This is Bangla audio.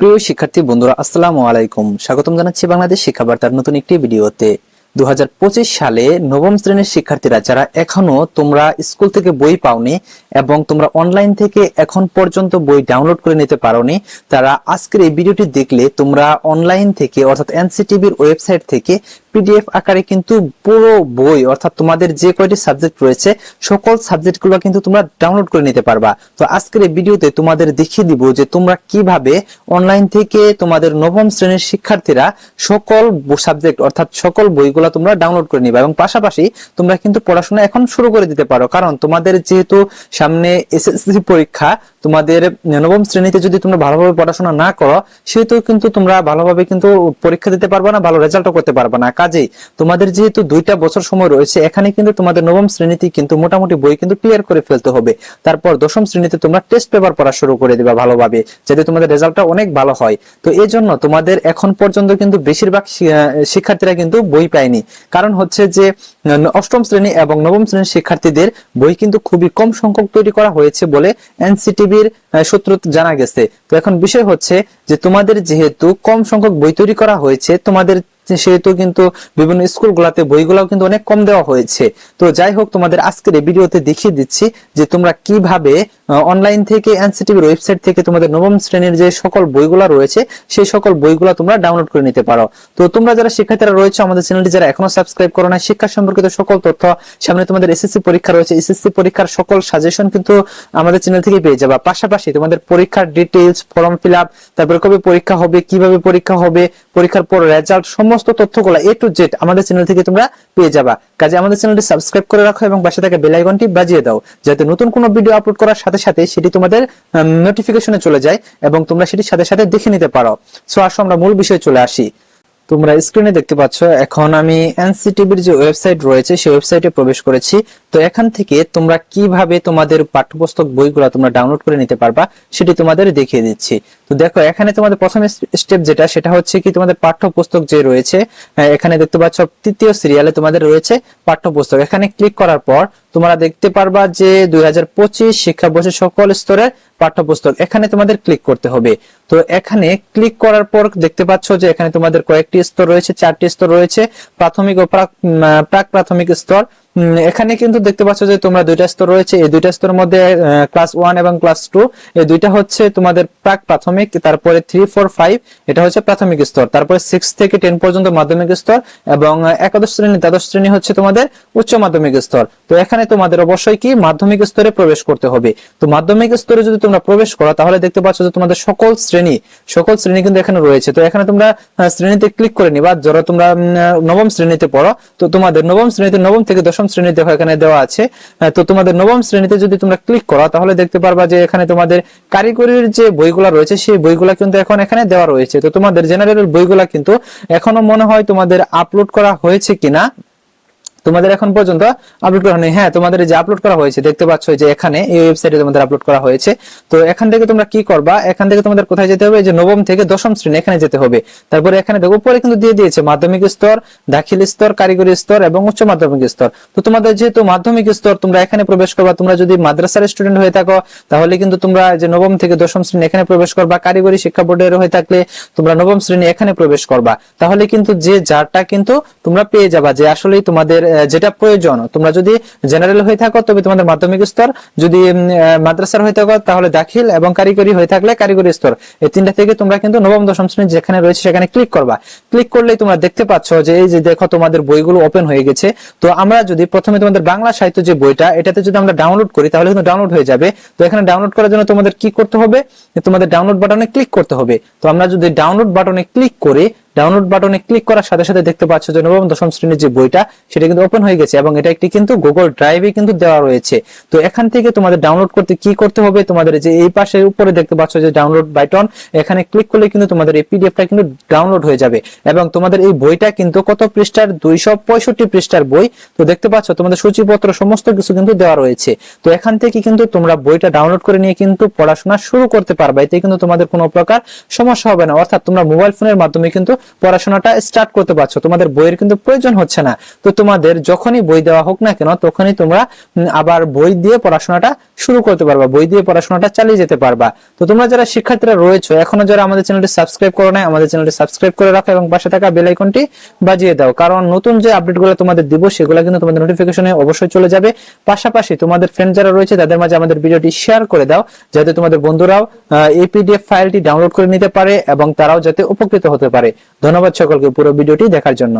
প্রিয় শিক্ষার্থী বন্ধুরা, আসসালামু আলাইকুম। স্বাগতম জানাচ্ছি বাংলাদেশ শিক্ষা বার্তার নতুন একটি ভিডিওতে। 2025 সালে নবম শ্রেণীর শিক্ষার্থীরা যারা এখনো তোমরা স্কুল থেকে বই পাওনি এবং তোমরা অনলাইন থেকে এখন পর্যন্ত বই ডাউনলোড করে নিতে পারোনি, তারা আজকের এই ভিডিওটি দেখলে তোমরা অনলাইন থেকে অর্থাৎ এনসিটিভির ওয়েবসাইট থেকে পিডিএফ আকারে কিন্তু পুরো বই অর্থাৎ তোমাদের যে কয়টি সাবজেক্ট রয়েছে সকল সাবজেক্টগুলো কিন্তু তোমরা ডাউনলোড করে নিতে পারবা। তো আজকের এই ভিডিওতে তোমাদের দেখিয়ে দিব যে তোমরা কিভাবে অনলাইন থেকে তোমাদের নবম শ্রেণীর শিক্ষার্থীরা সকল সাবজেক্ট অর্থাৎ সকল বইগুলো তোমরা ডাউনলোড করে নিবা এবং পাশাপাশি তোমরা কিন্তু পড়াশোনা এখন শুরু করে দিতে পারো। কারণ তোমাদের যেহেতু সামনে এসএসসি পরীক্ষা, তোমাদের নবম শ্রেণীতে যদি তোমরা ভালোভাবে পড়াশোনা না করো সেহেতু কিন্তু তোমরা ভালোভাবে কিন্তু পরীক্ষা দিতে পারবে না, ভালো রেজাল্টও করতে পারবে না। কাজেই তোমাদের যেহেতু 2টা বছর সময় রয়েছে, এখানে কিন্তু তোমাদের নবম শ্রেণীতে কিন্তু মোটামুটি বই কিন্তু ক্লিয়ার করে ফেলতে হবে। তারপর দশম শ্রেণীতে তোমরা টেস্ট পেপার পড়া শুরু করে দিবা ভালোভাবে, যাতে তোমাদের রেজাল্টটা অনেক ভালো হয়। তো এই জন্য তোমাদের এখন পর্যন্ত কিন্তু বেশিরভাগ শিক্ষার্থীরা কিন্তু বই পায়নি। কারণ হচ্ছে যে অষ্টম শ্রেণী এবং নবম শ্রেণীর শিক্ষার্থীদের বই কিন্তু খুবই কম সংখ্যক তৈরি করা হয়েছে বলে এনসিটিভির সূত্র জানা গেছে। তো এখন বিষয় হচ্ছে যে তোমাদের যেহেতু কম সংখ্যক বই তৈরি করা হয়েছে, তোমাদের সেহেতু কিন্তু বিভিন্ন স্কুলগুলোতে বইগুলোও কিন্তু অনেক কম দেওয়া হয়েছে। তো যাই হোক, তোমাদের আজকের এই ভিডিওতে দেখিয়ে দিচ্ছি যে তোমরা কিভাবে অনলাইন থেকে এনসিটিভির ওয়েবসাইট থেকে তোমাদের নবম শ্রেণীর যে সকল বইগুলো রয়েছে সেই সকল বইগুলো তোমরা ডাউনলোড করে নিতে পারো। তো তোমরা যারা শিক্ষার্থীরা রয়েছে, আমাদের চ্যানেলটি যারা এখনো সাবস্ক্রাইব করো না, শিক্ষা সম্পর্কিত সকল তথ্য, সামনে তোমাদের এসএসসি পরীক্ষা রয়েছে, এসএসসি পরীক্ষার সকল সাজেশন কিন্তু আমাদের চ্যানেল থেকে পেয়ে যাবা। পাশাপাশি তোমাদের পরীক্ষার ডিটেইলস, ফর্ম ফিল আপ, তারপরে কবে পরীক্ষা হবে, কিভাবে পরীক্ষা হবে, পরীক্ষার পর রেজাল্ট, সমস্ত তথ্যগুলো A to Z আমাদের চ্যানেল থেকে তোমরা পেয়ে যাবা। কাজে আমাদের চ্যানেলটি সাবস্ক্রাইব করে রাখো এবং পাশে থাকা বেল আইকনটি বাজিয়ে দাও, যাতে নতুন কোনো ভিডিও আপলোড করার সাথে সাথে সেটি তোমাদের নোটিফিকেশনে চলে যায় এবং তোমরা সেটি সাথে সাথে দেখে নিতে পারো। সো আসো আমরা মূল বিষয়ে চলে আসি। তোমরা স্ক্রিনে দেখতে পাচ্ছ এখন আমি এনসিটিভির যে ওয়েবসাইট রয়েছে সেই ওয়েবসাইটে প্রবেশ করেছি। তো এখান থেকে তোমরা কিভাবে তোমাদের পাঠ্যপুস্তক বইগুলো তোমরা ডাউনলোড করে নিতে পারবা সেটি তোমাদের দেখিয়ে দিচ্ছি। তো দেখো, এখানে তোমাদের প্রথম স্টেপ সেটা হচ্ছে কি তোমাদের পাঠ্যপুস্তক যে রয়েছে, এখানে দেখতে পাচ্ছ তৃতীয় সিরিয়ালে তোমাদের রয়েছে পাঠ্যপুস্তক। এখানে ক্লিক করার পর তোমরা দেখতে পারবা যে 2025 শিক্ষাবর্ষের সকল স্তরের পাঠ্যপুস্তক, এখানে তোমাদের ক্লিক করতে হবে। তো এখানে ক্লিক করার পর দেখতে পাচ্ছ যে এখানে তোমাদের কয়েকটি স্তর রয়েছে, 4টি স্তর রয়েছে, প্রাথমিক ও প্রাক প্রাথমিক স্তর। এখানে কিন্তু দেখতে পাচ্ছ যে তোমরা 2টা স্তর রয়েছে। এই 2টা স্তরের মধ্যে ক্লাস 1 এবং ক্লাস 2 এই 2টা হচ্ছে তোমাদের প্রাক প্রাথমিক, তারপরে 3, 4, 5 এটা হচ্ছে প্রাথমিক স্তর, তারপরে 6 থেকে 10 পর্যন্ত মাধ্যমিক স্তর এবং একাদশ শ্রেণী দ্বাদশ শ্রেণী হচ্ছে তোমাদের উচ্চ মাধ্যমিক স্তর। তো এখানে তোমাদের অবশ্যই কি মাধ্যমিক স্তরে প্রবেশ করতে হবে। তো মাধ্যমিক স্তরে যদি তোমরা প্রবেশ করো তাহলে দেখতে পাচ্ছ যে তোমাদের সকল শ্রেণী কিন্তু এখানে রয়েছে। তো এখানে তোমরা শ্রেণীতে ক্লিক করে নিবা। যারা তোমরা নবম শ্রেণীতে পড়ো, তো তোমাদের নবম শ্রেণীতে নবম থেকে দশম শ্রেণী দেখো এখানে দেওয়া আছে। তো তোমাদের নবম শ্রেণীতে যদি তোমরা ক্লিক করো তাহলে দেখতে পারবা যে এখানে তোমাদের কারিগরির যে বইগুলা রয়েছে সেই বইগুলা কিন্তু এখন এখানে দেওয়া রয়েছে। তো তোমাদের জেনারেল বইগুলা কিন্তু এখনো মনে হয় তোমাদের আপলোড করা হয়েছে কিনা, তোমাদের এখন পর্যন্ত আপলোড করা হয়নি। হ্যাঁ, তোমাদের যে আপলোড করা হয়েছে দেখতে পাচ্ছ যে এখানে এই ওয়েবসাইটে তোমাদের আপলোড করা হয়েছে। তো এখান থেকে তোমরা কি করবা, এখান থেকে তোমাদের কোথায় যেতে হবে, যে নবম থেকে দশম শ্রেণী এখানে যেতে হবে। তারপরে এখানে দেখো উপরে কিন্তু দিয়ে দিয়েছে মাধ্যমিক স্তর, দাখিল স্তর, কারিগরি স্তর এবং উচ্চ মাধ্যমিক স্তর। তো তোমাদের যেহেতু মাধ্যমিক স্তর তোমরা এখানে প্রবেশ করবা। তোমরা যদি মাদ্রাসার স্টুডেন্ট হয়ে থাকো তাহলে কিন্তু তোমরা যে নবম থেকে দশম শ্রেণী এখানে প্রবেশ করবা। কারিগরি শিক্ষা বোর্ডের হয়ে থাকলে তোমরা নবম শ্রেণী এখানে প্রবেশ করবা। তাহলে কিন্তু যে যারটা কিন্তু তোমরা পেয়ে যাবা যে আসলেই তোমাদের যেটা প্রয়োজন। তোমরা যদি জেনারেল হয়ে থাকো তবে তোমাদের মাধ্যমিক স্তর, যদি মাদ্রাসার হয়ে থাকো তাহলে দাখিল এবং কারিগরি হয়ে থাকলে কারিগরি স্তর। এই 3টা থেকে তোমরা কিন্তু নবম দশম শ্রেণী যেখানে রয়েছে সেখানে ক্লিক করবা। ক্লিক করলেই তোমরা দেখতে পাচ্ছ যে এই যে দেখো তোমাদের বইগুলো ওপেন হয়ে গেছে। তো আমরা যদি প্রথমে তোমাদের বাংলা সাহিত্য যে বইটা এটাতে যদি আমরা ডাউনলোড করি তাহলে কিন্তু ডাউনলোড হয়ে যাবে। তো এখানে ডাউনলোড করার জন্য তোমাদের কি করতে হবে, তোমাদের ডাউনলোড বাটনে ক্লিক করতে হবে। তো আমরা যদি ডাউনলোড বাটনে ক্লিক করি, ডাউনলোড বাটনে ক্লিক করার সাথে সাথে দেখতে পাচ্ছ যে নবম দশম শ্রেণীর যে বইটা সেটা কিন্তু ওপেন হয়ে গেছে এবং এটা একটি কিন্তু গুগল ড্রাইভে কিন্তু দেওয়া রয়েছে। তো এখান থেকে তোমাদের ডাউনলোড করতে কি করতে হবে, তোমাদের যে এই পাশে উপরে দেখতে পাচ্ছ যে ডাউনলোড বাটন, এখানে ক্লিক করলে কিন্তু তোমাদের এই পিডিএফটা কিন্তু ডাউনলোড হয়ে যাবে এবং তোমাদের এই বইটা কিন্তু কত পৃষ্ঠার, 265 পৃষ্ঠার বই। তো দেখতে পাচ্ছ তোমাদের সূচিপত্র সমস্ত কিছু কিন্তু দেওয়া রয়েছে। তো এখান থেকে কিন্তু তোমরা বইটা ডাউনলোড করে নিয়ে কিন্তু পড়াশোনা শুরু করতে পারবে। এতে কিন্তু তোমাদের কোনো প্রকার সমস্যা হবে না, অর্থাৎ তোমরা মোবাইল ফোনের মাধ্যমে কিন্তু পড়াশোনাটা স্টার্ট করতে পারছো, তোমাদের বইয়ের কিন্তু প্রয়োজন হচ্ছে না। তো তোমাদের যখনই বই দেওয়া হোক না কেন তখনই তোমরা আবার বই দিয়ে পড়াশোনাটা শুরু করতে পারবা, বই দিয়ে পড়াশোনাটা চালিয়ে যেতে পারবা। তো তোমরা যারা শিক্ষার্থীরা রয়েছে এখনো যারা আমাদের চ্যানেলটি সাবস্ক্রাইব করো নাই, আমাদের চ্যানেলটি সাবস্ক্রাইব করে রাখো এবং পাশে থাকা বেল আইকনটি বাজিয়ে দাও, কারণ নতুন যে আপডেটগুলো তোমাদের দিব সেগুলো কিন্তু তোমাদের নোটিফিকেশনে অবশ্যই চলে যাবে। পাশাপাশি তোমাদের ফ্রেন্ড যারা রয়েছে তাদের মাঝে আমাদের ভিডিওটি শেয়ার করে দাও, যাতে তোমাদের বন্ধুরাও এই পিডিএফ ফাইলটি ডাউনলোড করে নিতে পারে এবং তারাও যাতে উপকৃত হতে পারে। ধন্যবাদ সকলকে পুরো ভিডিওটি দেখার জন্য।